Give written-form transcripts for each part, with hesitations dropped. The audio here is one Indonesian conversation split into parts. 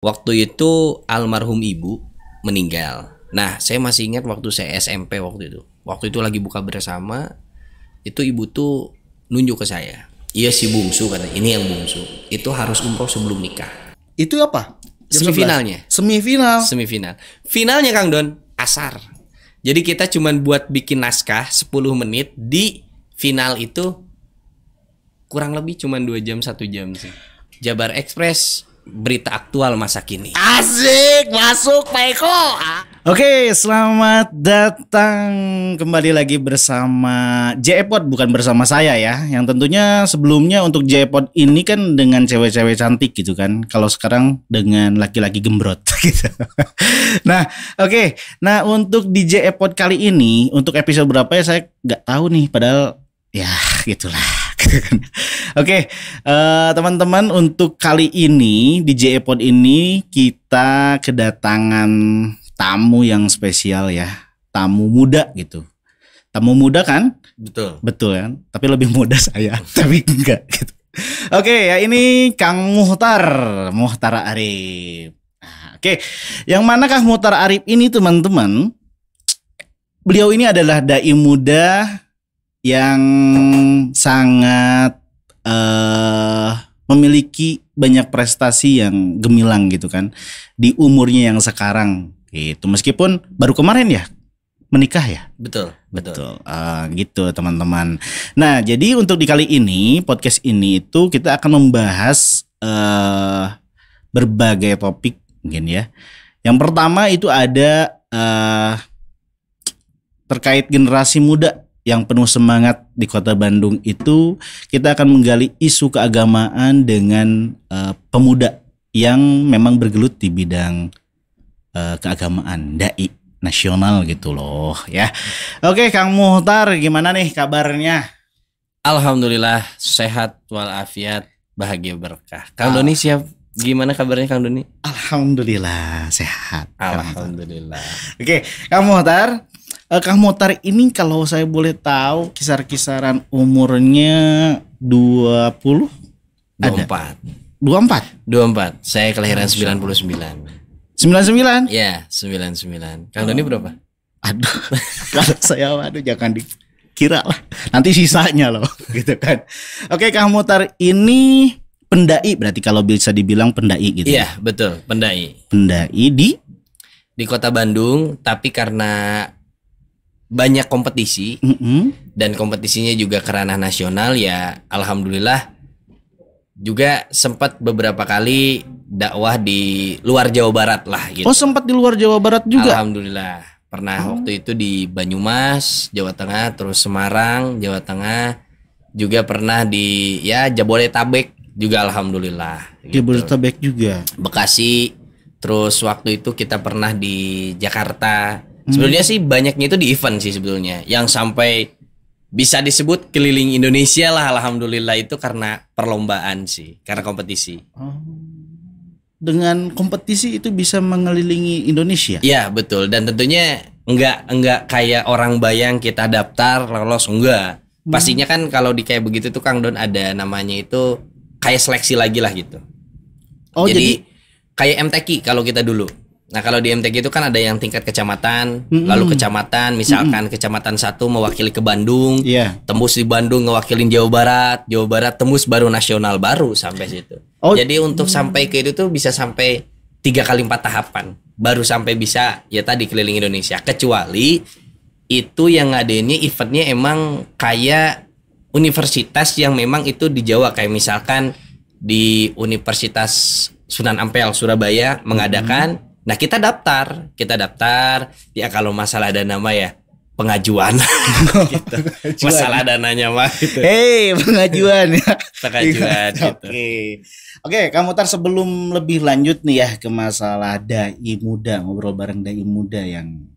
Waktu itu almarhum ibu meninggal. Nah, saya masih ingat waktu saya SMP waktu itu. Waktu itu lagi buka bersama, itu ibu tuh nunjuk ke saya. Iya si bungsu kata, ini yang bungsu. Itu harus umroh sebelum nikah. Itu apa? Semifinalnya. Semifinal. Finalnya Kang Don, asar. Jadi kita cuman buat bikin naskah 10 menit, di final itu kurang lebih cuman 2 jam 1 jam sih. Jabar Express, berita aktual masa kini. Asik, masuk Pak Eko. Oke, selamat datang kembali lagi bersama JEPod, bukan bersama saya ya. Yang tentunya sebelumnya untuk JEPod ini kan dengan cewek-cewek cantik gitu kan. Kalau sekarang dengan laki-laki gembrot gitu. Nah, oke. Nah, untuk di JEPod kali ini, untuk episode berapa ya saya nggak tahu nih. Padahal ya gitulah. Oke, teman-teman, untuk kali ini di JEPod ini kita kedatangan tamu yang spesial ya, tamu muda gitu. Tamu muda kan? Betul kan? Tapi lebih muda saya, tapi enggak gitu. Oke, ya ini Kang Muhtar Arif. Oke, yang manakah Muhtar Arif ini teman-teman? Beliau ini adalah dai muda yang sangat memiliki banyak prestasi yang gemilang gitu kan di umurnya yang sekarang gitu, meskipun baru kemarin ya menikah ya. Betul. Gitu teman-teman. Nah, jadi untuk di kali ini podcast ini itu kita akan membahas berbagai topik mungkin ya. Yang pertama itu ada terkait generasi muda yang penuh semangat di Kota Bandung. Itu kita akan menggali isu keagamaan dengan pemuda yang memang bergelut di bidang keagamaan, dai nasional gitu loh ya. Oke, Kang Muhtar, gimana nih kabarnya? Alhamdulillah sehat walafiat, bahagia berkah. Kang Doni siap? Gimana kabarnya Kang Doni? Alhamdulillah sehat. Alhamdulillah. Oke, Kang Muhtar. Kang Muhtar ini kalau saya boleh tahu kisar-kisaran umurnya 20? 24. 24? Saya kelahiran 99. 99? Ya, 99. Kang Doni berapa? Aduh, kalau saya jangan dikira lah. Nanti sisanya loh, gitu kan. Oke, Kang Muhtar ini pendai, berarti kalau bisa dibilang pendai gitu. Iya, betul, pendai. Pendai di Kota Bandung, tapi karena banyak kompetisi dan kompetisinya juga ke ranah nasional ya, alhamdulillah juga sempat beberapa kali dakwah di luar Jawa Barat lah gitu. Oh, sempat di luar Jawa Barat juga? Alhamdulillah. Pernah waktu itu di Banyumas, Jawa Tengah, terus Semarang, Jawa Tengah, juga pernah di ya Jabodetabek juga alhamdulillah gitu. Jabodetabek juga. Bekasi, terus waktu itu kita pernah di Jakarta. Sebenarnya sih banyaknya itu di event sih sebetulnya, yang sampai bisa disebut keliling Indonesia lah, alhamdulillah itu karena perlombaan sih, karena kompetisi. Dengan kompetisi itu bisa mengelilingi Indonesia? Ya betul, dan tentunya enggak kayak orang bayang kita daftar lolos, enggak. Pastinya kan kalau di kayak begitu tuh Kang Don ada namanya itu kayak seleksi lagi lah gitu. Oh, jadi kayak MTQ kalau kita dulu. Nah, kalau di MTQ itu kan ada yang tingkat kecamatan, lalu kecamatan, misalkan kecamatan 1 mewakili ke Bandung, tembus di Bandung ngewakilin Jawa Barat tembus baru nasional, baru sampai situ. Jadi untuk sampai ke itu tuh bisa sampai 3 kali 4 tahapan, baru sampai bisa ya tadi keliling Indonesia. Kecuali itu yang ngadainnya eventnya emang kayak universitas yang memang itu di Jawa, kayak misalkan di Universitas Sunan Ampel Surabaya mengadakan. Nah, kita daftar ya, kalau masalah ada nama ya pengajuan gitu. Masalah dananya mah gitu. Pengajuan ya. Pengajuan gitu. Oke, Kang Muhtar, sebelum lebih lanjut nih ya ke masalah dai muda, ngobrol bareng dai muda yang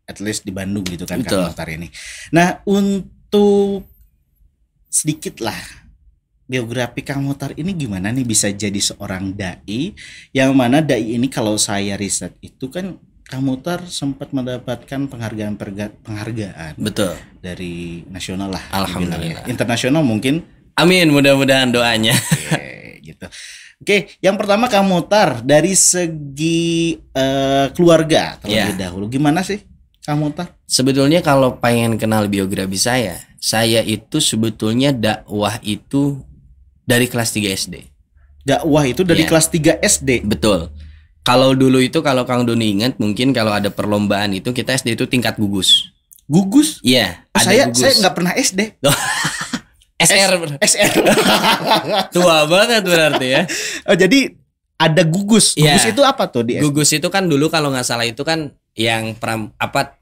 at least di Bandung gitu kan. Betul. Kang Muhtar ini. Nah, untuk sedikit lah biografi Kang Muhtar ini gimana nih bisa jadi seorang dai, yang mana dai ini kalau saya riset itu kan Kang Muhtar sempat mendapatkan penghargaan. Betul. Dari nasional lah. Alhamdulillah. Internasional mungkin. Amin, mudah-mudahan doanya. Gitu. Oke, yang pertama Kang Muhtar dari segi keluarga terlebih dahulu. Gimana sih Kang Muhtar? Sebetulnya kalau pengen kenal biografi saya itu sebetulnya dakwah itu dari kelas 3 SD. Dakwah itu dari kelas 3 SD. Betul. Kalau dulu itu kalau Kang Doni ingat mungkin kalau ada perlombaan itu kita SD itu tingkat gugus. Gugus? Iya, ada gugus. Saya nggak pernah SD. SR. Tua banget berarti ya. Oh, jadi ada gugus. Gugus itu apa tuh di SD? Gugus itu kan dulu kalau nggak salah itu kan yang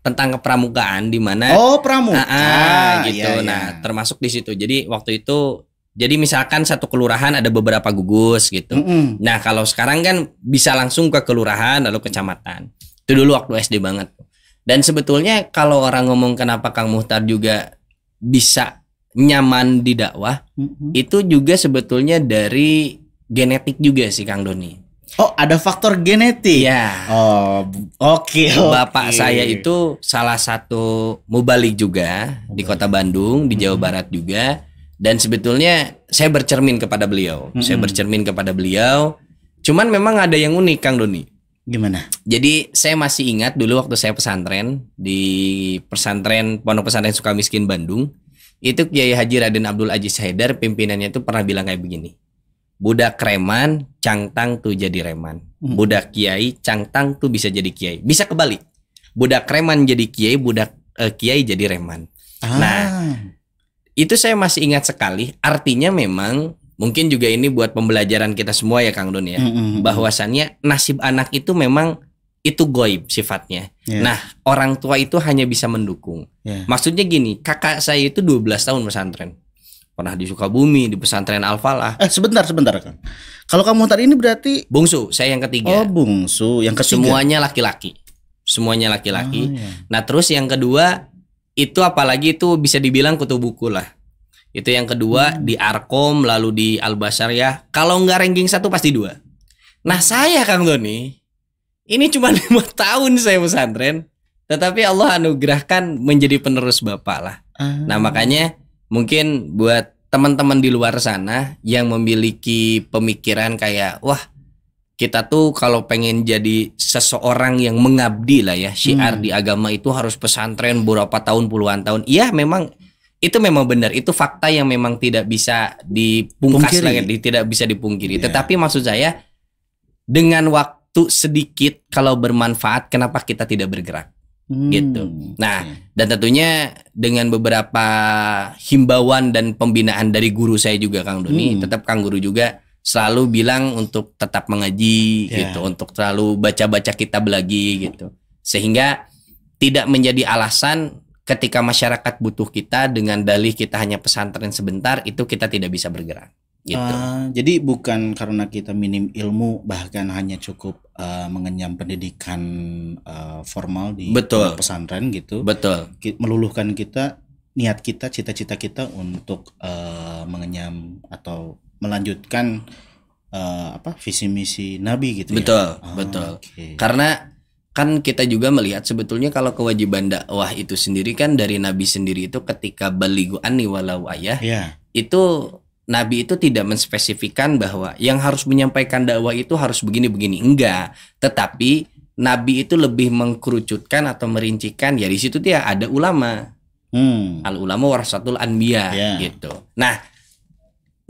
tentang kepramukaan di mana. Oh, pramuka. Gitu. Iya. Nah, termasuk di situ. Jadi waktu itu misalkan satu kelurahan ada beberapa gugus gitu. Nah, kalau sekarang kan bisa langsung ke kelurahan lalu kecamatan. Itu dulu waktu SD banget. Dan sebetulnya kalau orang ngomong kenapa Kang Muhtar juga bisa nyaman di dakwah, itu juga sebetulnya dari genetik juga sih Kang Doni. Oh, ada faktor genetik. Ya. Oh, oke. Bapak saya itu salah satu mubalik juga di Kota Bandung, di Jawa Barat juga. Dan sebetulnya saya bercermin kepada beliau. Cuman memang ada yang unik Kang Doni. Gimana? Jadi saya masih ingat dulu waktu saya pesantren di Pondok Pesantren Sukamiskin Bandung. Itu Kiai Haji Raden Abdul Aziz Haidar pimpinannya itu pernah bilang kayak begini. Budak reman, cangtang tuh jadi reman. Budak kiai, cangtang tuh bisa jadi kiai. Bisa kebalik. Budak reman jadi kiai, budak kiai jadi reman. Nah, itu saya masih ingat sekali. Artinya memang mungkin juga ini buat pembelajaran kita semua ya Kang Don ya. Bahwasannya nasib anak itu memang itu goib sifatnya. Nah, orang tua itu hanya bisa mendukung. Maksudnya gini, kakak saya itu 12 tahun pesantren. Pernah di Sukabumi, di pesantren Al-Falah. Sebentar Kang. Kalau Kang Muhtar ini berarti bungsu, saya yang ketiga. Oh, bungsu, yang ketiga. Semuanya laki-laki. Nah, terus yang kedua itu apalagi itu bisa dibilang kutu buku lah. Itu yang kedua di Arkom, lalu di Al-Basar ya. Kalau nggak ranking 1 pasti 2. Nah, saya Kang Doni ini cuma 5 tahun saya pesantren, tetapi Allah anugerahkan menjadi penerus bapak lah. Nah, makanya mungkin buat teman-teman di luar sana yang memiliki pemikiran kayak, wah kita tuh kalau pengen jadi seseorang yang mengabdi lah ya, syiar di agama itu harus pesantren berapa tahun, puluhan tahun. Iya memang itu memang benar, itu fakta yang memang tidak bisa dipungkas lagi, tidak bisa dipungkiri. Tetapi maksud saya dengan waktu sedikit kalau bermanfaat, kenapa kita tidak bergerak gitu. Nah, dan tentunya dengan beberapa himbauan dan pembinaan dari guru saya juga Kang Doni, tetap Kang Guru juga selalu bilang untuk tetap mengaji gitu, untuk selalu baca-baca kitab lagi gitu. Sehingga tidak menjadi alasan ketika masyarakat butuh kita dengan dalih kita hanya pesantren sebentar itu kita tidak bisa bergerak. Gitu. Jadi bukan karena kita minim ilmu, bahkan hanya cukup mengenyam pendidikan formal di pesantren gitu. Betul. Meluluhkan kita, niat kita, cita-cita kita untuk mengenyam atau melanjutkan visi misi Nabi gitu. Betul, betul. Okay. Karena kan kita juga melihat sebetulnya kalau kewajiban dakwah itu sendiri kan dari Nabi sendiri itu ketika balighu anni walau ayah, itu Nabi itu tidak menspesifikkan bahwa yang harus menyampaikan dakwah itu harus begini-begini, enggak. Tetapi Nabi itu lebih mengkerucutkan atau merincikan ya di situ dia ada ulama. Al ulama warasatul anbiya gitu. Nah,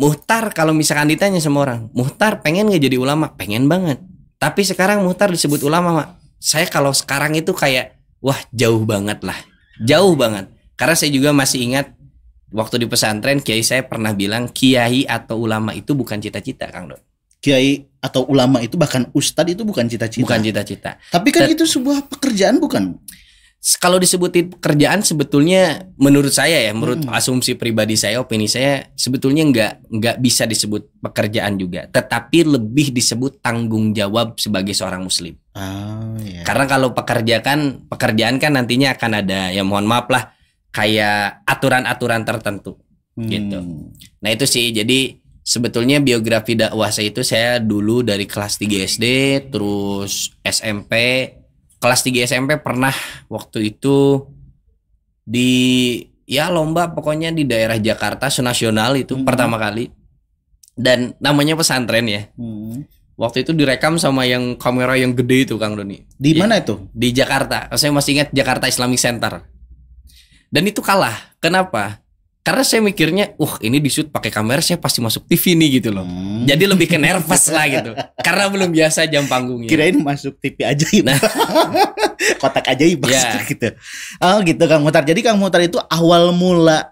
Muhtar kalau misalkan ditanya sama orang, Muhtar pengen nggak jadi ulama? Pengen banget. Tapi sekarang Muhtar disebut ulama, Mak. Saya kalau sekarang itu kayak wah jauh banget lah. Jauh banget. Karena saya juga masih ingat waktu di pesantren kiai saya pernah bilang kiai atau ulama itu bukan cita-cita Kang Don. Kiai atau ulama itu bahkan ustadz itu bukan cita-cita. Bukan cita-cita. Tapi kan itu sebuah pekerjaan bukan? Kalau disebutin pekerjaan sebetulnya menurut saya ya, menurut asumsi pribadi saya, opini saya sebetulnya nggak bisa disebut pekerjaan juga, tetapi lebih disebut tanggung jawab sebagai seorang muslim. Karena kalau pekerjaan kan nantinya akan ada ya mohon maaf lah kayak aturan-aturan tertentu gitu. Nah itu sih, jadi sebetulnya biografi dakwah saya itu saya dulu dari kelas 3 SD terus SMP. Kelas 3 SMP pernah waktu itu di ya lomba pokoknya di daerah Jakarta senasional itu pertama kali. Dan namanya pesantren ya. Waktu itu direkam sama yang kamera yang gede itu Kang Doni. Di mana itu? Di Jakarta. Saya masih ingat Jakarta Islamic Center. Dan itu kalah. Kenapa? Karena saya mikirnya, ini di shoot pakai kamera, saya pasti masuk TV nih gitu loh. Jadi lebih ke nervous lah gitu. Karena belum biasa jam panggungnya. Kirain masuk TV ajaib. Nah. Kotak ajaib maksudnya gitu. Oh gitu Kang Muhtar. Jadi Kang Muhtar itu awal mula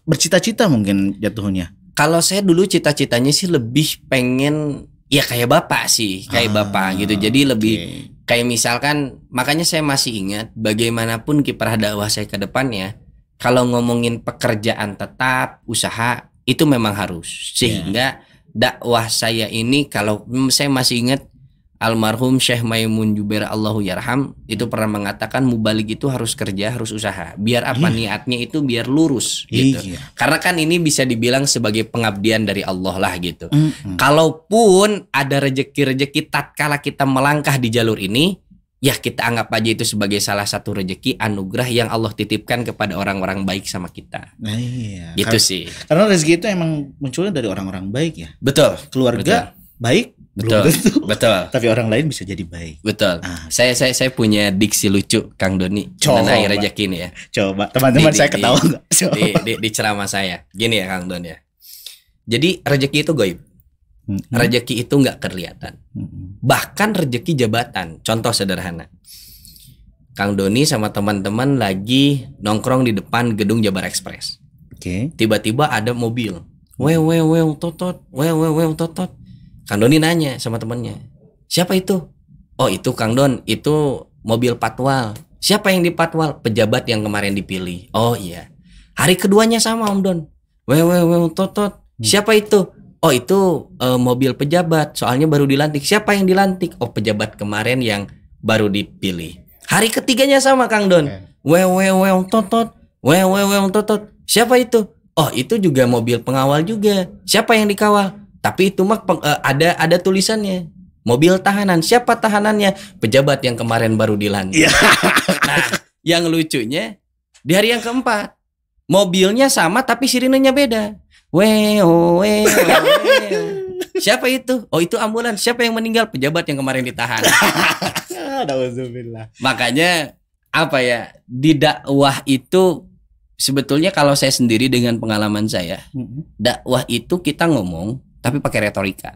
bercita-cita mungkin jatuhnya. Kalau saya dulu cita-citanya sih lebih pengen ya kayak bapak sih, kayak bapak gitu. Jadi lebih kayak misalkan, makanya saya masih ingat bagaimanapun kiprah dakwah saya ke depannya, kalau ngomongin pekerjaan tetap, usaha itu memang harus. Sehingga dakwah saya ini, kalau saya masih ingat almarhum Syekh Maimun Jubair Allahu Yarham itu pernah mengatakan mubalik itu harus kerja, harus usaha. Biar apa niatnya itu biar lurus gitu. Karena kan ini bisa dibilang sebagai pengabdian dari Allah lah gitu. Kalaupun ada rejeki-rejeki tatkala kita melangkah di jalur ini, ya kita anggap aja itu sebagai salah satu rejeki anugerah yang Allah titipkan kepada orang-orang baik sama kita. Gitu sih. Karena rezeki itu emang munculnya dari orang-orang baik ya. Betul. Keluarga baik. Betul. Tapi orang lain bisa jadi baik. Betul. Saya punya diksi lucu Kang Doni mengenai rezeki ini ya. Coba teman-teman saya ketawa nggak? Di ceramah saya. Gini ya Kang Don ya. Jadi rezeki itu gaib. Rezeki itu nggak kelihatan. Bahkan rezeki jabatan. Contoh sederhana. Kang Doni sama teman-teman lagi nongkrong di depan gedung Jabar Express. Tiba-tiba ada mobil. Totot. Kang Doni nanya sama temannya, siapa itu? Oh itu Kang Don, itu mobil patwal. Siapa yang dipatwal? Pejabat yang kemarin dipilih. Oh iya. Hari keduanya sama Om Don. Totot. Siapa itu? Oh itu mobil pejabat. Soalnya baru dilantik. Siapa yang dilantik? Oh pejabat kemarin yang baru dipilih. Hari ketiganya sama Kang Don. Totot. Siapa itu? Oh itu juga mobil pengawal juga. Siapa yang dikawal? Tapi itu mah ada tulisannya. Mobil tahanan. Siapa tahanannya? Pejabat yang kemarin baru dilantik. Nah, yang lucunya di hari yang keempat mobilnya sama tapi sirinenya beda. Siapa itu? Oh itu ambulans. Siapa yang meninggal? Pejabat yang kemarin ditahan. Makanya apa ya, di dakwah itu sebetulnya kalau saya sendiri dengan pengalaman saya, dakwah itu kita ngomong tapi pakai retorika.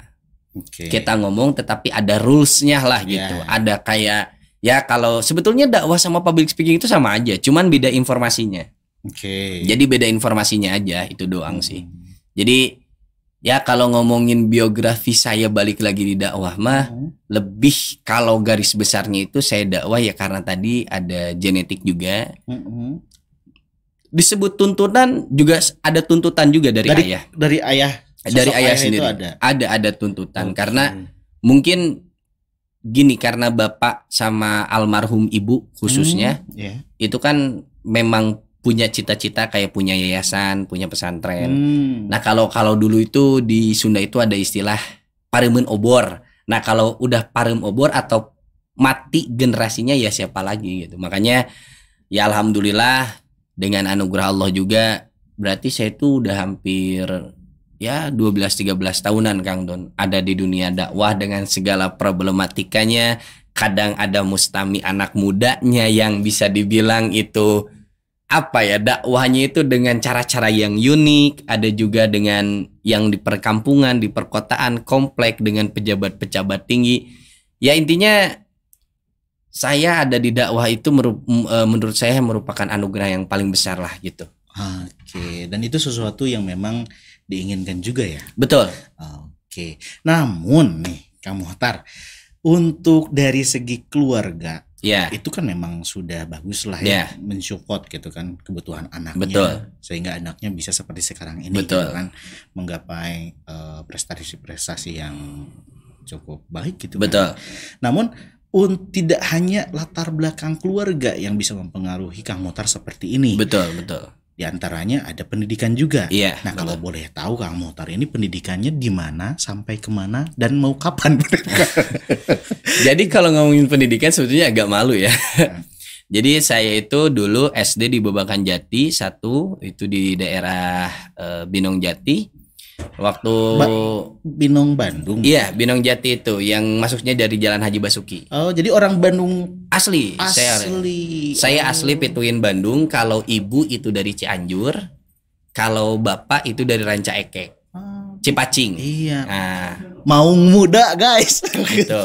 Kita ngomong tetapi ada rulesnya lah gitu. Ada kayak ya kalau sebetulnya dakwah sama public speaking itu sama aja, cuman beda informasinya. Jadi beda informasinya aja, itu doang sih. Jadi ya kalau ngomongin biografi saya balik lagi di dakwah mah lebih kalau garis besarnya itu saya dakwah ya karena tadi ada genetik juga. Disebut tuntutan juga ada tuntutan juga dari ayah. Dari ayah sendiri ada tuntutan karena mungkin gini, karena bapak sama almarhum ibu khususnya itu kan memang punya cita-cita kayak punya yayasan, punya pesantren. Nah kalau dulu itu di Sunda itu ada istilah pareumeun obor. Nah kalau udah parem obor atau mati generasinya ya siapa lagi gitu. Makanya ya alhamdulillah dengan anugerah Allah juga berarti saya itu udah hampir ya 12-13 tahunan Kang Don ada di dunia dakwah dengan segala problematikanya. Kadang ada mustami anak mudanya yang bisa dibilang itu apa ya, dakwahnya itu dengan cara-cara yang unik. Ada juga dengan yang di perkampungan, di perkotaan, komplek dengan pejabat-pejabat tinggi. Ya intinya saya ada di dakwah itu menurut saya merupakan anugerah yang paling besar lah gitu. Dan itu sesuatu yang memang diinginkan juga ya. Betul. Namun nih Kang Muhtar, untuk dari segi keluarga itu kan memang sudah bagus lah ya mensupport gitu kan kebutuhan anaknya. Sehingga anaknya bisa seperti sekarang ini gitu kan, menggapai prestasi-prestasi yang cukup baik gitu. Kan. Namun tidak hanya latar belakang keluarga yang bisa mempengaruhi Kang Muhtar seperti ini. Betul. Di antaranya ada pendidikan juga. Nah kalau boleh tahu Kang Muhtar ini pendidikannya di mana, sampai kemana, dan mau kapan? Jadi kalau ngomongin pendidikan sebetulnya agak malu ya. Jadi saya itu dulu SD di Babakan Jati 1, itu di daerah Binong Jati. Waktu Binong Bandung. Iya, Binong Jati itu yang masuknya dari Jalan Haji Basuki. Oh, jadi orang Bandung asli. Saya asli Pituin Bandung. Kalau ibu itu dari Cianjur, kalau bapak itu dari Ranca Ekek. Cipacing. Iya. Nah, Maung muda guys. Gitu.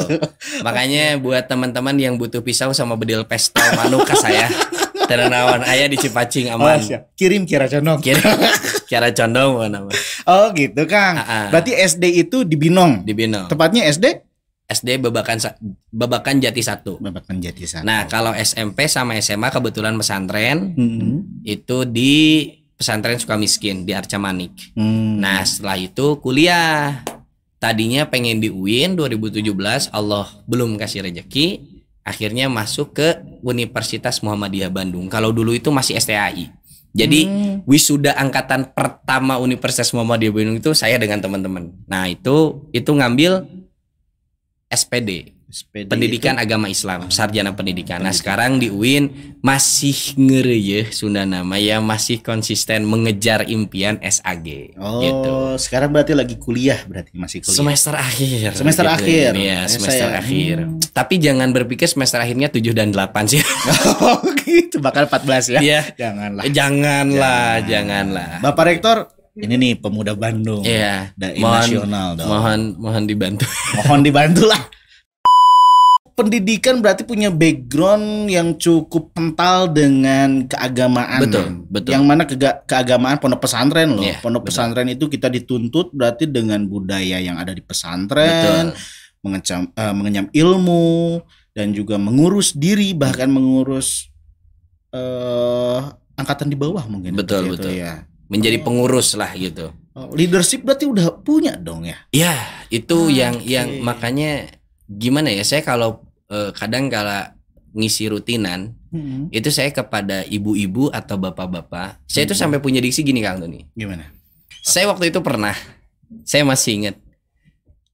Makanya buat teman-teman yang butuh pisau sama bedil pestol manuk ke saya. Terenawan ayah di Cipacing aman. Kirim Kiara Condong. Kiara Condong mana? Oh gitu Kang. Berarti SD itu di Binong. Di Binong. Tepatnya SD? SD Babakan Jati 1. Babakan Jati 1. Nah kalau SMP sama SMA kebetulan pesantren itu di pesantren Sukamiskin di Arca Manik. Nah setelah itu kuliah. Tadinya pengen di UIN 2017, Allah belum kasih rejeki. Akhirnya masuk ke Universitas Muhammadiyah Bandung. Kalau dulu itu masih STAI. Jadi wisuda angkatan pertama Universitas Muhammadiyah Bandung itu saya dengan teman-teman. Nah itu ngambil SPD. Pendidikan itu? Agama Islam, sarjana pendidikan. Nah sekarang di UIN masih ngereyeh Sunda nama ya, masih konsisten mengejar impian SAG. Oh gitu. Sekarang berarti lagi kuliah, berarti masih kuliah. Semester akhir. Semester gitu, akhir. Iya semester akhir. Tapi jangan berpikir semester akhirnya 7 dan 8 sih. Oh gitu, bakal 14 ya? Iya. Janganlah. Bapak Rektor, ini nih pemuda Bandung. Iya. Dai nasional dong. Mohon dibantu. Mohon dibantulah. Pendidikan berarti punya background yang cukup kental dengan keagamaan. Betul. Yang mana keagamaan pondok pesantren loh. Yeah, pondok pesantren itu kita dituntut berarti dengan budaya yang ada di pesantren, mengenyam ilmu dan juga mengurus diri, bahkan mengurus angkatan di bawah mungkin. Betul. Ya. Menjadi pengurus lah gitu. Leadership berarti udah punya dong ya. Iya, itu yang makanya gimana ya, saya kalau kadang kala ngisi rutinan itu saya kepada ibu-ibu atau bapak-bapak, saya itu sampai punya diksi gini Kang Doni. Gimana? Saya waktu itu pernah, saya masih ingat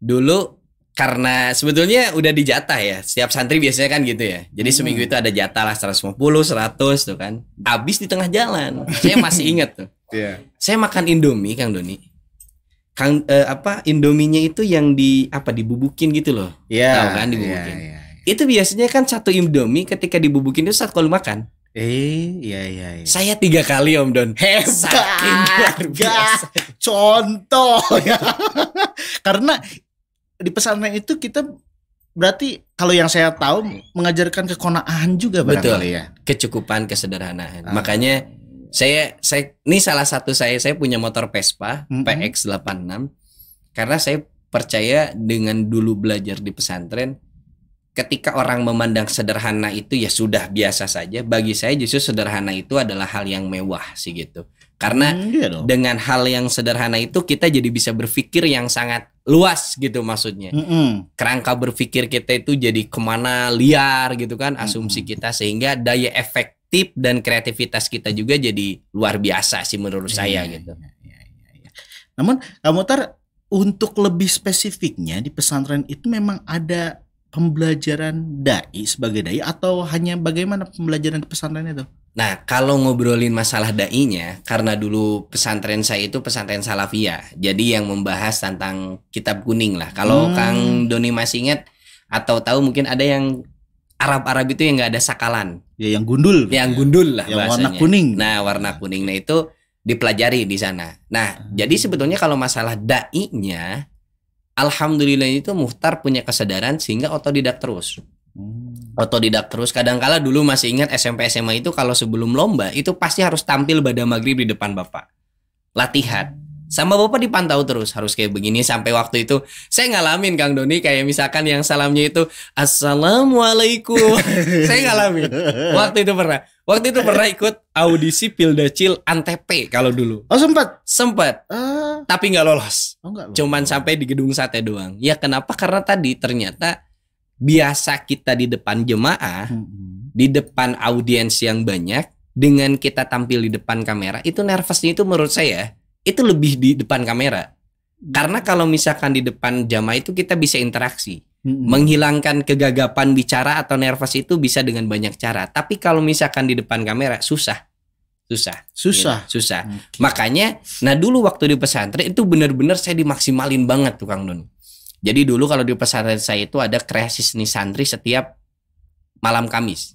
dulu karena sebetulnya udah dijatah ya, setiap santri biasanya kan gitu ya. Jadi seminggu itu ada jatah lah 150, 100 tuh kan. Habis di tengah jalan, saya masih ingat tuh. Yeah. Saya makan Indomie Kang Doni. Indominya itu yang dibubukin gitu loh. Iya. Tahu kan dibubukin. Yeah. Itu biasanya kan satu Indomie ketika dibubukin itu 1 kali makan. Iya. Saya 3 kali Om Don. Saking luar biasa. Contoh ya. Karena di pesantren itu kita berarti kalau yang saya tahu mengajarkan keqanaah juga barangkali ya. Kecukupan, kesederhanaan. Makanya saya ini salah satu saya punya motor Vespa PX86 karena saya percaya dengan dulu belajar di pesantren, ketika orang memandang sederhana itu ya sudah biasa saja. Bagi saya justru sederhana itu adalah hal yang mewah sih gitu. Karena dengan hal yang sederhana itu kita jadi bisa berpikir yang sangat luas gitu maksudnya. Kerangka berpikir kita itu jadi kemana liar gitu kan asumsi kita, sehingga daya efektif dan kreativitas kita juga jadi luar biasa sih menurut saya gitu. Namun kamu untuk lebih spesifiknya di pesantren itu memang ada pembelajaran dai sebagai dai atau hanya bagaimana pembelajaran di pesantren itu? Nah, kalau ngobrolin masalah dai-nya, karena dulu pesantren saya itu pesantren Salafiyah, jadi yang membahas tentang kitab kuning lah. Kalau Kang Doni masih ingat atau tahu, mungkin ada yang Arab itu yang nggak ada sakalan. Ya, yang gundul. Yang gundul lah yang bahasanya. Warna kuning. Nah, warna kuning. Nah, itu dipelajari di sana. Nah, jadi sebetulnya kalau masalah dai-nya, alhamdulillah itu Muhtar punya kesadaran sehingga otodidak terus. Otodidak terus. Kadangkala dulu masih ingat SMP SMA itu kalau sebelum lomba itu pasti harus tampil pada maghrib di depan bapak. Latihan. Sama bapak dipantau terus harus kayak begini sampai waktu itu saya ngalamin Kang Doni kayak misalkan yang salamnya itu Assalamualaikum. Saya ngalamin. Waktu itu pernah ikut audisi Pildacil Antep kalau dulu. Oh sempat. Tapi nggak lolos. Enggak. Cuman sampai di gedung sate doang. Ya kenapa? Karena tadi ternyata biasa kita di depan jemaah, di depan audiens yang banyak, dengan kita tampil di depan kamera, itu nervousnya itu menurut saya itu lebih di depan kamera. Karena kalau misalkan di depan jamaah itu kita bisa interaksi. Menghilangkan kegagapan bicara atau nervous itu bisa dengan banyak cara. Tapi kalau misalkan di depan kamera susah. Makanya, nah dulu waktu di pesantren itu benar-benar saya dimaksimalin banget tuh Kang Don. Jadi dulu kalau di pesantren saya itu ada kreasi seni santri setiap malam Kamis,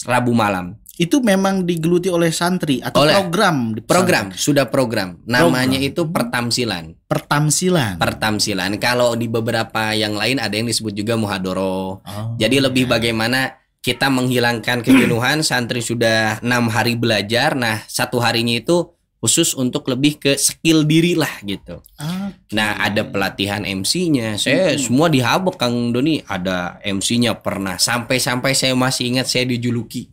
Rabu malam. Itu memang digeluti oleh santri atau program. Namanya itu pertamsilan. Kalau di beberapa yang lain ada yang disebut juga muhadoroh. Jadi lebih bagaimana kita menghilangkan kejenuhan. Santri sudah 6 hari belajar. Nah 1 harinya itu khusus untuk lebih ke skill diri lah gitu. Nah ada pelatihan MC-nya. Saya semua dihabok Kang Doni. Ada MC-nya pernah. Sampai-sampai saya masih ingat saya dijuluki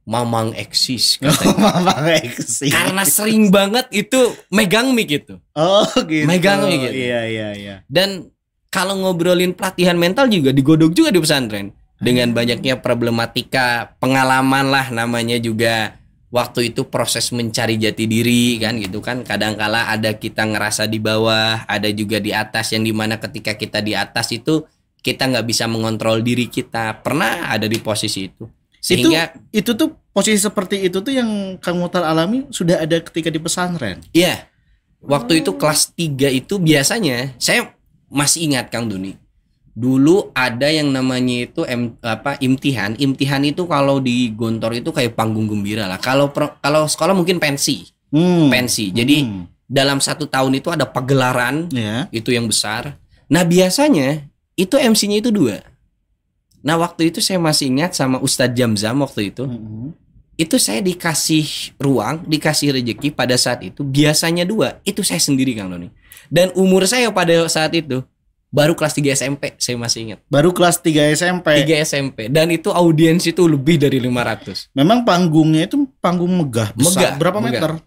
Mamang Eksis Mamang Eksis. Karena sering banget itu megang mic itu. Gitu. Megang mic gitu. Iya. Dan kalau ngobrolin pelatihan mental juga digodok juga di pesantren. Dengan banyaknya problematika, pengalaman lah namanya juga. Waktu itu proses mencari jati diri kan gitu kan. Kadangkala ada kita ngerasa di bawah, ada juga di atas, yang dimana ketika kita di atas itu kita nggak bisa mengontrol diri kita. Pernah ada di posisi itu. Sehingga itu tuh posisi seperti itu tuh yang Kang Muhtar alami sudah ada ketika di pesantren. Iya. Waktu itu kelas 3 itu biasanya saya masih ingat Kang Doni. Dulu ada yang namanya itu imtihan. Imtihan itu kalau di Gontor itu kayak panggung gembira lah. Kalau sekolah mungkin pensi. Pensi. Jadi dalam 1 tahun itu ada pagelaran itu yang besar. Nah biasanya itu MC-nya itu 2. Nah waktu itu saya masih ingat sama Ustadz Jamzam waktu itu. Itu saya dikasih ruang, dikasih rezeki pada saat itu. Biasanya 2, itu saya sendiri Kang Doni. Dan umur saya pada saat itu baru kelas 3 SMP, saya masih ingat. Baru kelas 3 SMP. 3 SMP. Dan itu audiens itu lebih dari 500. Memang panggungnya itu panggung megah. Besar. Berapa meter?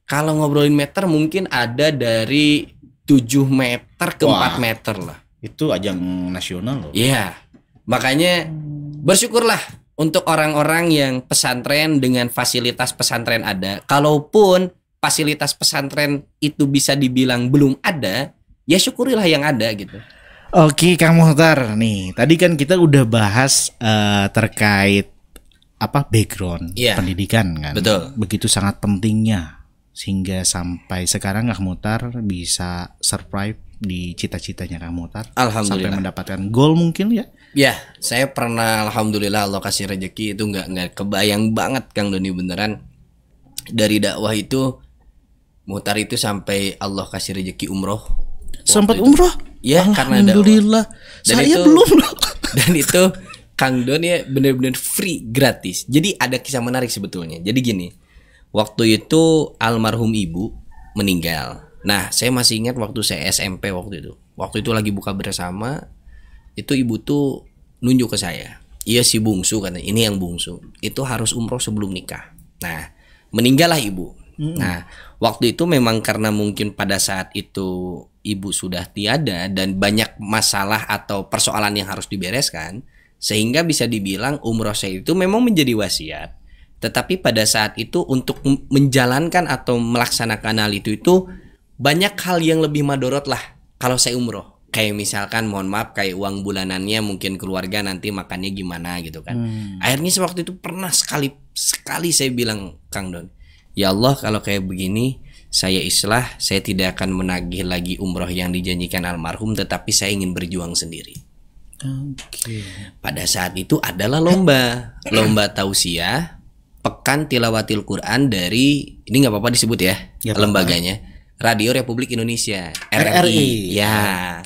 Kalau ngobrolin meter mungkin ada dari 7 meter ke 4 meter lah. Itu ajang nasional loh. Iya. Makanya bersyukurlah untuk orang-orang yang pesantren dengan fasilitas pesantren ada. Kalaupun fasilitas pesantren itu bisa dibilang belum ada, ya syukurilah yang ada gitu. Oke Kang Muhtar, nih tadi kan kita udah bahas terkait background pendidikan kan. Betul. Begitu sangat pentingnya sehingga sampai sekarang Kang Muhtar bisa survive di cita-citanya Kang Muhtar. Alhamdulillah. Sampai mendapatkan goal mungkin ya. Ya, saya pernah alhamdulillah Allah kasih rezeki itu nggak kebayang banget Kang Doni beneran. Dari dakwah itu Muhtar itu sampai Allah kasih rezeki umroh. Sempat umroh? Ya, karena alhamdulillah. Saya belum loh. Dan itu Kang Don ya benar-benar free, gratis. Jadi ada kisah menarik sebetulnya. Jadi gini, waktu itu almarhum ibu meninggal. Nah, saya masih ingat waktu saya SMP waktu itu. Waktu itu lagi buka bersama, itu ibu tuh nunjuk ke saya. Iya si bungsu katanya, ini yang bungsu. Itu harus umroh sebelum nikah. Nah, meninggallah ibu. Nah, waktu itu memang karena mungkin pada saat itu ibu sudah tiada dan banyak masalah atau persoalan yang harus dibereskan, sehingga bisa dibilang umroh saya itu memang menjadi wasiat. Tetapi pada saat itu untuk menjalankan atau melaksanakan hal itu banyak hal yang lebih madorot lah kalau saya umroh. Kayak misalkan mohon maaf kayak uang bulanannya mungkin keluarga nanti makannya gimana gitu kan. Akhirnya sewaktu itu pernah sekali saya bilang Kang Don, ya Allah kalau kayak begini saya islah, saya tidak akan menagih lagi umroh yang dijanjikan almarhum, tetapi saya ingin berjuang sendiri. Pada saat itu adalah lomba tausiah Pekan Tilawatil Quran dari, ini nggak apa-apa disebut ya lembaganya, Radio Republik Indonesia, RRI. Ya.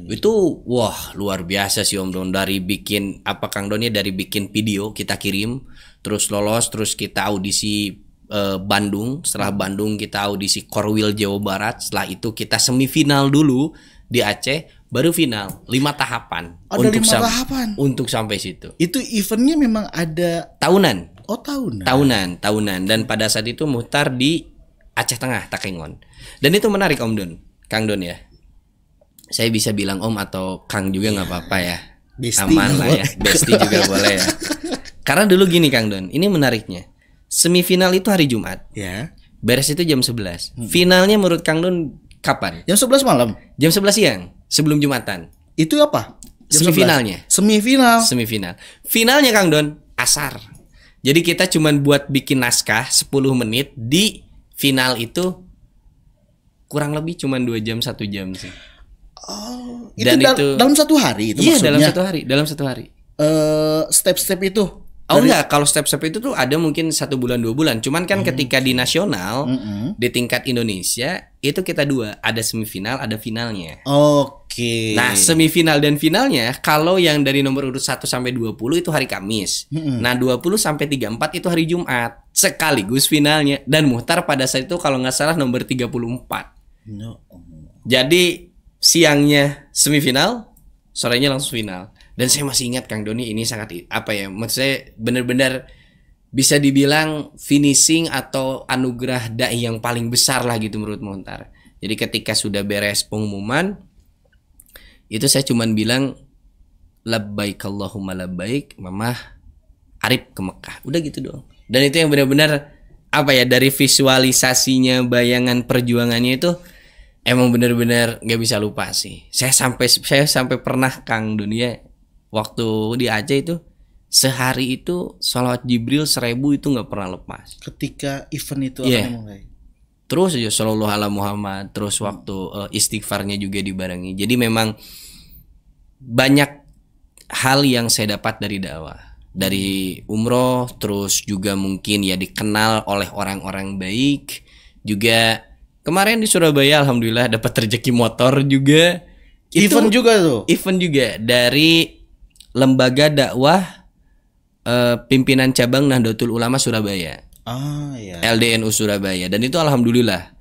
Itu wah luar biasa sih Om Don, dari bikin Kang Don ya, dari bikin video kita kirim, terus lolos, terus kita audisi Bandung, setelah Bandung kita audisi Korwil Jawa Barat, setelah itu kita semifinal dulu di Aceh, baru final 5 tahapan. Ada 5 tahapan untuk sampai situ. Itu eventnya memang ada tahunan. Oh tahunan. Dan pada saat itu Muhtar di Aceh Tengah, Takengon. Dan itu menarik Om Don, Kang Don ya. Saya bisa bilang Om atau Kang juga nggak apa-apa ya. Besti aman lah ya. Besti juga boleh ya. Karena dulu gini Kang Don, ini menariknya. Semifinal itu hari Jumat. Ya. Beres itu jam 11. Finalnya menurut Kang Don kapan? Jam 11 malam. Jam 11 siang, sebelum Jumatan. Itu apa? Semifinalnya. Semifinal. Finalnya Kang Don asar. Jadi kita cuman buat bikin naskah 10 menit, di final itu kurang lebih cuman 2 jam 1 jam sih. Oh, itu dalam 1 hari itu iya, maksudnya? dalam satu hari. Step-step itu. Oh enggak, kalau step-step itu tuh ada mungkin 1 bulan 2 bulan. Cuman kan ketika di nasional, di tingkat Indonesia itu kita 2, ada semifinal, ada finalnya. Oke. Nah, semifinal dan finalnya kalau yang dari nomor urut 1 sampai 20 itu hari Kamis. Nah, 20 sampai 34 itu hari Jumat. Sekaligus finalnya, dan muhtar pada saat itu kalau nggak salah nomor 34. No. Jadi siangnya semifinal, sorenya langsung final. Dan saya masih ingat Kang Doni, ini sangat apa ya? Maksud saya benar-benar bisa dibilang finishing atau anugerah dai yang paling besar lah gitu menurut Muhtar. Jadi ketika sudah beres pengumuman, itu saya cuman bilang labbaik Allahumma labbaik, mamah arif ke Mekah. Udah gitu doang. Dan itu yang benar-benar apa ya, dari visualisasinya, bayangan perjuangannya itu emang benar-benar nggak bisa lupa sih. Saya sampai pernah Kang Dunia waktu di Aceh itu sehari itu sholawat Jibril 1000 itu nggak pernah lepas. Ketika event itu akan mulai. Terus aja sallallahu ala Muhammad, terus waktu istighfarnya juga dibarengi. Jadi memang banyak hal yang saya dapat dari dakwah, dari umroh, terus juga mungkin ya dikenal oleh orang-orang baik. Juga kemarin di Surabaya alhamdulillah dapat rezeki motor juga. Event juga tuh. Event juga dari Lembaga Dakwah Pimpinan Cabang Nahdlatul Ulama Surabaya. Iya. LDNU Surabaya. Dan itu alhamdulillah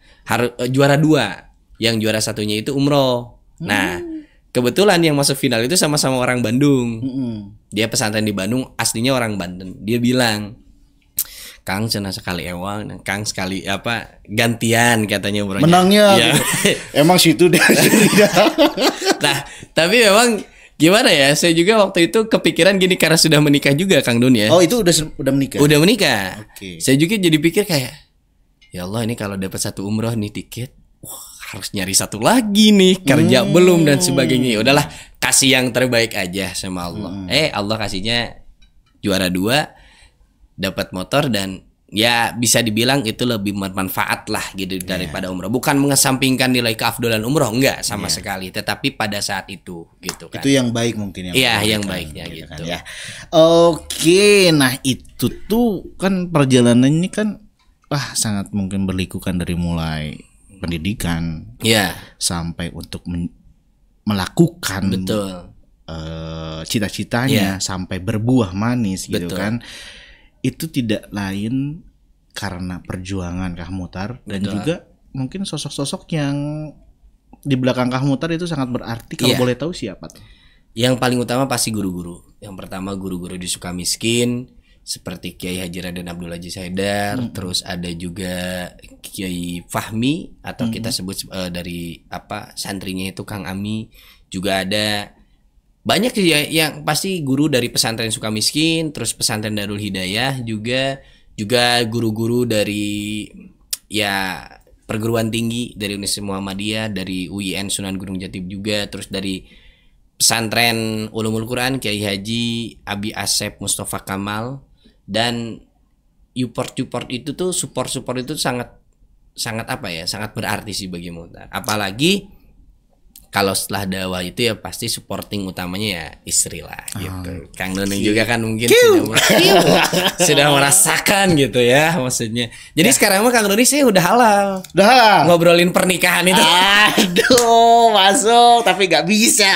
juara 2. Yang juara satunya itu umroh. Nah, kebetulan yang masuk final itu sama-sama orang Bandung. Dia pesantren di Bandung, aslinya orang Banten. Dia bilang, Kang cenah sekali ewang, Kang sekali apa gantian katanya umrohnya. Menangnya ya. Gitu. Emang situ deh. Nah, tapi memang gimana ya, saya juga waktu itu kepikiran gini karena sudah menikah juga Kang Dun ya. Oh itu udah menikah? Udah menikah. Okay. Saya juga jadi pikir kayak, ya Allah ini kalau dapat 1 umroh nih tiket, harus nyari 1 lagi nih, kerja belum dan sebagainya. Ya udahlah, kasih yang terbaik aja sama Allah. Allah kasihnya juara 2, dapat motor, dan ya bisa dibilang itu lebih bermanfaat lah gitu daripada umroh. Bukan mengesampingkan nilai keafdolan umroh, enggak sama sekali. Tetapi pada saat itu gitu kan. Itu yang baik mungkin. Iya, yang baiknya gitu. Kan, ya. Oke, nah itu tuh kan perjalanan ini kan sangat mungkin berliku kan dari mulai pendidikan sampai untuk melakukan cita-citanya sampai berbuah manis gitu kan. Itu tidak lain karena perjuangan Kah Muhtar dan juga mungkin sosok-sosok yang di belakang Kah Muhtar itu sangat berarti. Kalau boleh tahu siapa tuh? Yang paling utama pasti guru-guru. Yang pertama guru-guru di Sukamiskin seperti Kiai Haji Raden Abdul Aziz Haidar, terus ada juga Kiai Fahmi atau kita sebut dari santrinya itu Kang Ami, juga ada banyak sih yang pasti guru dari pesantren Sukamiskin, terus pesantren Darul Hidayah, juga guru-guru dari perguruan tinggi dari Universitas Muhammadiyah, dari UIN Sunan Gunung Jati juga, terus dari pesantren Ulumul Quran Kiai Haji Abi Asep Mustafa Kamal. Dan support itu tuh support itu sangat sangat berarti sih bagi Muhtar. Apalagi kalau setelah dakwah itu ya pasti supporting utamanya ya istri lah gitu. Kang Doni juga kan mungkin sudah merasakan gitu ya maksudnya. Jadi sekarang mah Kang Doni sih udah halal. Ngobrolin pernikahan itu. Aduh, masuk tapi nggak bisa.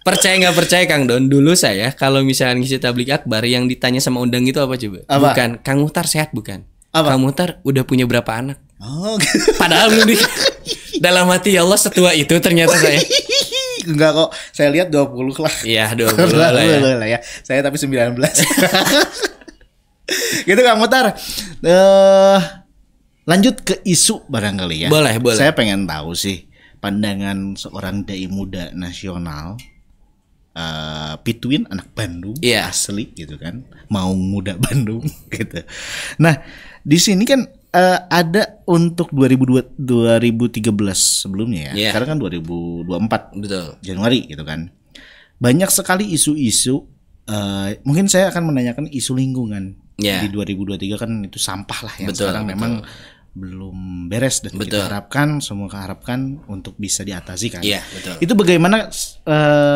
Percaya nggak percaya Kang Don, dulu saya kalau misalnya ngisi tablik akbar yang ditanya sama undang itu apa coba? Bukan Kang Muhtar sehat bukan? Kang Muhtar udah punya berapa anak? Padahal belum dalam hati ya Allah setua itu ternyata saya. Enggak kok, saya lihat 20 lah. Iya 20 lah ya. Saya tapi 19. Gitu Kang Muhtar. Lanjut ke isu barangkali ya. Boleh. Saya pengen tahu sih pandangan seorang dai muda nasional, Pituin anak Bandung asli gitu kan, mau muda Bandung gitu. Nah di sini kan ada untuk 2013 sebelumnya ya. Sekarang kan 2024 betul. Januari gitu kan. banyak sekali isu-isu. Mungkin saya akan menanyakan isu lingkungan di 2023 kan itu sampah lah yang sekarang memang belum beres dan kita semua harapkan untuk bisa diatasi kan. Itu bagaimana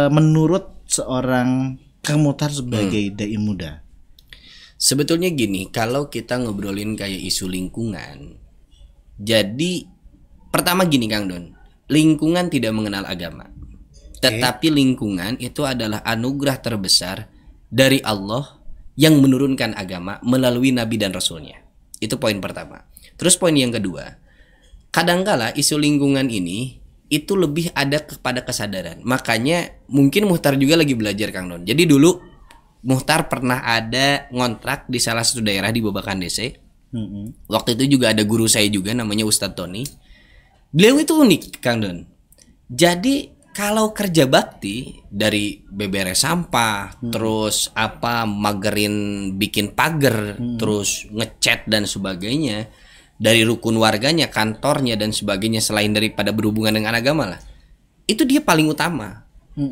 menurut seorang Kang Muhtar sebagai dai muda? Sebetulnya gini, kalau kita ngobrolin kayak isu lingkungan, jadi pertama gini Kang Don, lingkungan tidak mengenal agama. Tetapi lingkungan itu adalah anugerah terbesar dari Allah yang menurunkan agama melalui Nabi dan Rasulnya. Itu poin pertama. Terus poin yang kedua, kadangkala isu lingkungan ini itu lebih ada kepada kesadaran. Makanya mungkin Muhtar juga lagi belajar Kang Don. Jadi dulu Muhtar pernah ada ngontrak di salah satu daerah di Babakan Desa. Waktu itu juga ada guru saya juga namanya Ustadz Tony. Beliau itu unik Kang Don. Jadi kalau kerja bakti dari beberes sampah, terus magerin bikin pagar, terus ngecat dan sebagainya, dari rukun warganya, kantornya dan sebagainya, selain daripada berhubungan dengan agama lah, itu dia paling utama,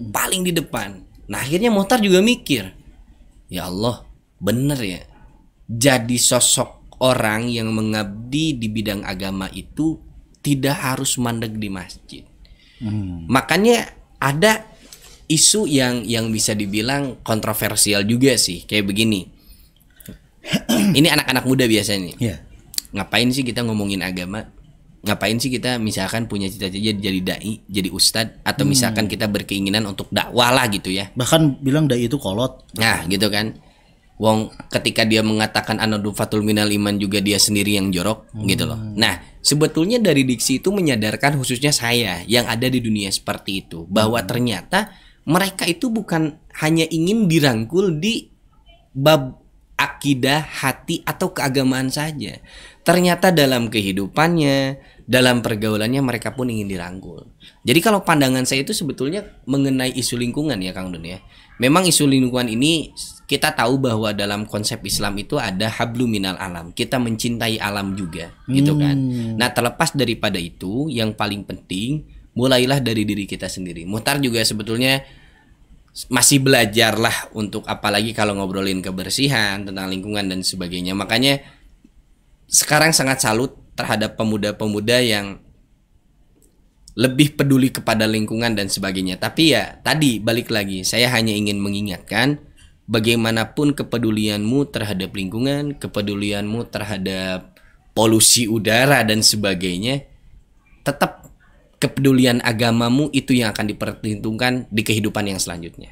paling di depan. Nah akhirnya Muhtar juga mikir, ya Allah bener ya, jadi sosok orang yang mengabdi di bidang agama itu tidak harus mandek di masjid. Makanya ada isu yang bisa dibilang kontroversial juga sih, kayak begini. Ini anak-anak muda biasanya. Ngapain sih kita ngomongin agama? Ngapain sih kita misalkan punya cita-cita jadi dai, jadi ustadz, atau misalkan kita berkeinginan untuk dakwah lah gitu ya. Bahkan bilang dai itu kolot. Nah gitu kan. Wong ketika dia mengatakan anadufatul minal iman juga dia sendiri yang jorok gitu loh. Nah sebetulnya dari diksi itu menyadarkan khususnya saya yang ada di dunia seperti itu, bahwa ternyata mereka itu bukan hanya ingin dirangkul di bab akidah, hati atau keagamaan saja. Ternyata dalam kehidupannya, dalam pergaulannya mereka pun ingin dirangkul. Jadi kalau pandangan saya itu sebetulnya mengenai isu lingkungan ya Kang Don ya. Memang isu lingkungan ini kita tahu bahwa dalam konsep Islam itu ada hablu minal alam. Kita mencintai alam juga, gitu kan. Nah, terlepas daripada itu, yang paling penting mulailah dari diri kita sendiri. Muhtar juga sebetulnya masih belajar lah untuk, apalagi kalau ngobrolin kebersihan, tentang lingkungan dan sebagainya. Makanya sekarang sangat salut terhadap pemuda-pemuda yang lebih peduli kepada lingkungan dan sebagainya. Tapi ya tadi balik lagi, saya hanya ingin mengingatkan, bagaimanapun kepedulianmu terhadap lingkungan, kepedulianmu terhadap polusi udara dan sebagainya, tetap kepedulian agamamu itu yang akan diperhitungkan di kehidupan yang selanjutnya.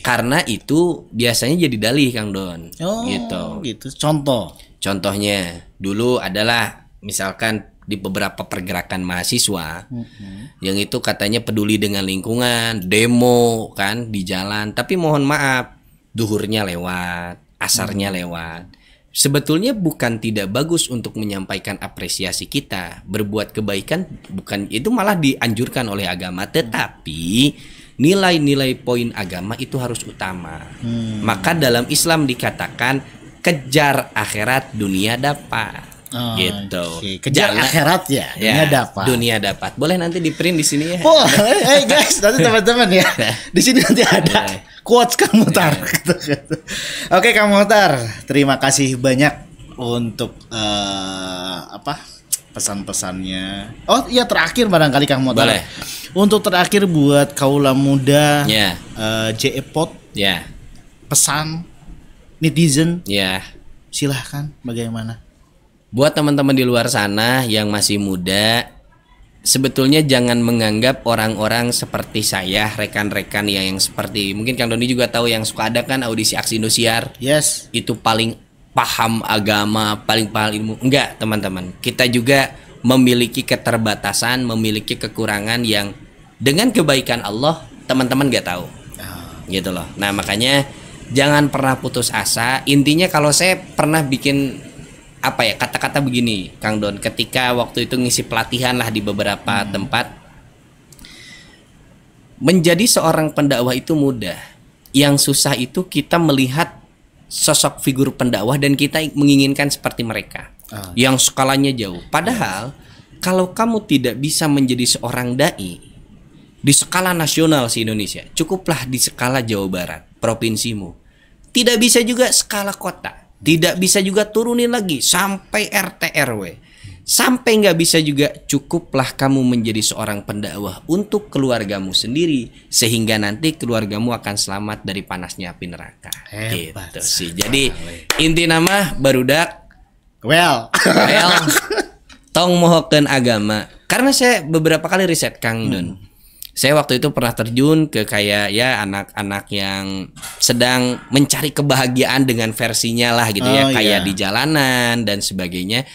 Karena itu biasanya jadi dalih Kang Don. Gitu. Contohnya dulu adalah misalkan di beberapa pergerakan mahasiswa yang itu katanya peduli dengan lingkungan, demo kan di jalan, tapi mohon maaf, duhurnya lewat, asarnya lewat. Sebetulnya bukan tidak bagus untuk menyampaikan apresiasi kita, berbuat kebaikan, bukan itu malah dianjurkan oleh agama, tetapi nilai-nilai poin agama itu harus utama. Maka dalam Islam dikatakan kejar akhirat, dunia dapat. Gitu. Kejar akhirat ya, dunia dapat. Dunia dapat. Boleh nanti di print di sini ya. Guys, nanti teman-teman ya. Di sini nanti ada quotes Kang Muhtar. Oke, Kang Muhtar, terima kasih banyak untuk pesan-pesannya. Oh iya, terakhir barangkali Kang Muhtar. Boleh. Untuk terakhir buat kaula muda, JEPOD, pesan netizen, silahkan bagaimana? Buat teman-teman di luar sana yang masih muda, sebetulnya jangan menganggap orang-orang seperti saya, rekan-rekan yang seperti mungkin Kang Doni juga tahu yang suka ada kan audisi aksi Indosiar. Itu paling paham agama, paling paham ilmu. Enggak, teman-teman. Kita juga memiliki keterbatasan, memiliki kekurangan yang dengan kebaikan Allah teman-teman nggak tahu. Gitu loh. Nah, makanya jangan pernah putus asa. Intinya kalau saya pernah bikin kata-kata begini Kang Don, ketika waktu itu ngisi pelatihan lah di beberapa tempat, menjadi seorang pendakwah itu mudah, yang susah itu kita melihat sosok figur pendakwah dan kita menginginkan seperti mereka yang skalanya jauh. Padahal kalau kamu tidak bisa menjadi seorang dai, di skala nasional si Indonesia, cukuplah di skala Jawa Barat, provinsimu. Tidak bisa juga skala kota, tidak bisa juga turunin lagi sampai RT RW. Sampai nggak bisa juga, cukuplah kamu menjadi seorang pendakwah untuk keluargamu sendiri, sehingga nanti keluargamu akan selamat dari panasnya api neraka. Hebat gitu sih. Jadi inti nama barudak well tong mohokeun agama. Karena saya beberapa kali riset Kang Don. Saya waktu itu pernah terjun ke kayak ya anak-anak yang sedang mencari kebahagiaan dengan versinya lah gitu ya, kayak di jalanan dan sebagainya.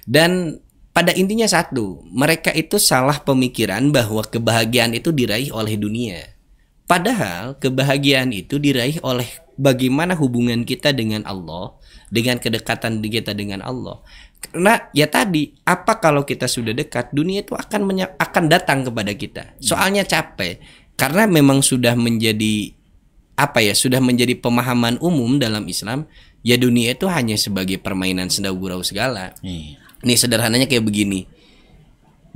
Dan pada intinya satu, mereka itu salah pemikiran bahwa kebahagiaan itu diraih oleh dunia. Padahal kebahagiaan itu diraih oleh bagaimana hubungan kita dengan Allah, dengan kedekatan kita dengan Allah. Karena ya tadi, apa kalau kita sudah dekat, dunia itu akan datang kepada kita. Soalnya capek, karena memang sudah menjadi sudah menjadi pemahaman umum dalam Islam, ya dunia itu hanya sebagai permainan senda gurau segala. Nih sederhananya kayak begini.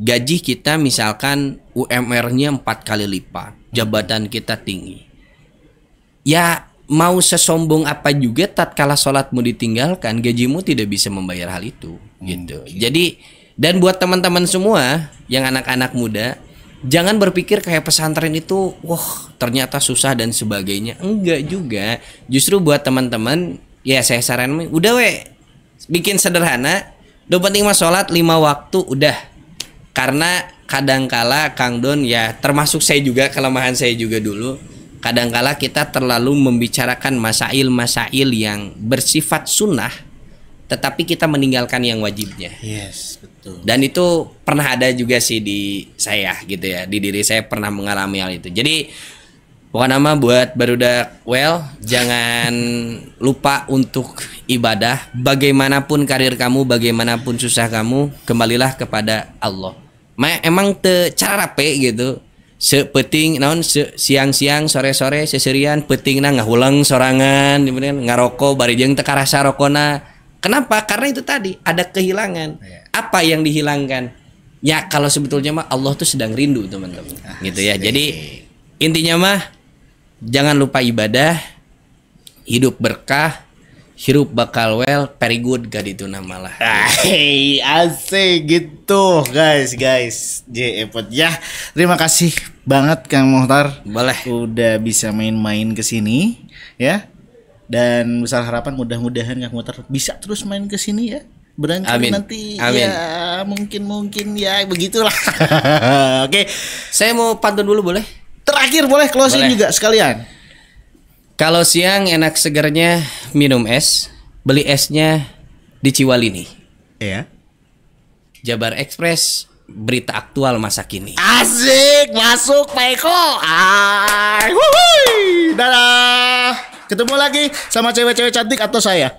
Gaji kita misalkan UMR-nya 4 kali lipat, jabatan kita tinggi. Ya mau sesombong apa juga, tatkala sholatmu ditinggalkan, gajimu tidak bisa membayar hal itu gitu. Jadi, dan buat teman-teman semua yang anak-anak muda, jangan berpikir kayak pesantren itu wah ternyata susah dan sebagainya. Enggak juga. Justru buat teman-teman, ya saya saran udah bikin sederhana. Do penting mah sholat 5 waktu udah. Karena kadangkala Kang Don, ya termasuk saya juga, kelemahan saya juga dulu, kadangkala kita terlalu membicarakan masail-masail yang bersifat sunnah, tetapi kita meninggalkan yang wajibnya. Yes, betul. Dan itu pernah ada juga sih di saya gitu ya, di diri saya pernah mengalami hal itu. Jadi pokoknya nama buat barudak jangan lupa untuk ibadah. Bagaimanapun karir kamu, bagaimanapun susah kamu, kembalilah kepada Allah. Emang cara rapi gitu. Sepeting naon siang-siang sore-sore seserian petingna ngahulang sorangan, ngaroko bari jeung teu karasa rokona. Kenapa? Karena itu tadi ada kehilangan. Apa yang dihilangkan? Ya kalau sebetulnya mah Allah tuh sedang rindu teman-teman. Gitu ya. Jadi intinya mah jangan lupa ibadah, hidup berkah, hirup bakal very good gak itu nama lah. Asik gitu guys JEpod ya. Terima kasih banget Kang Mohtar. Boleh. Udah bisa main-main ke sini ya. Dan besar harapan mudah-mudahan Kang Mohtar bisa terus main ke sini ya. Barangkali nanti Amin. Ya mungkin ya begitulah. Oke. Saya mau pantun dulu boleh? Terakhir boleh closing juga sekalian. Kalau siang enak segernya minum es, beli esnya di Ciwalini. Iya. Jabar Express, berita aktual masa kini. Asik, masuk Pak Eko. Dadah. Ketemu lagi sama cewek-cewek cantik atau saya.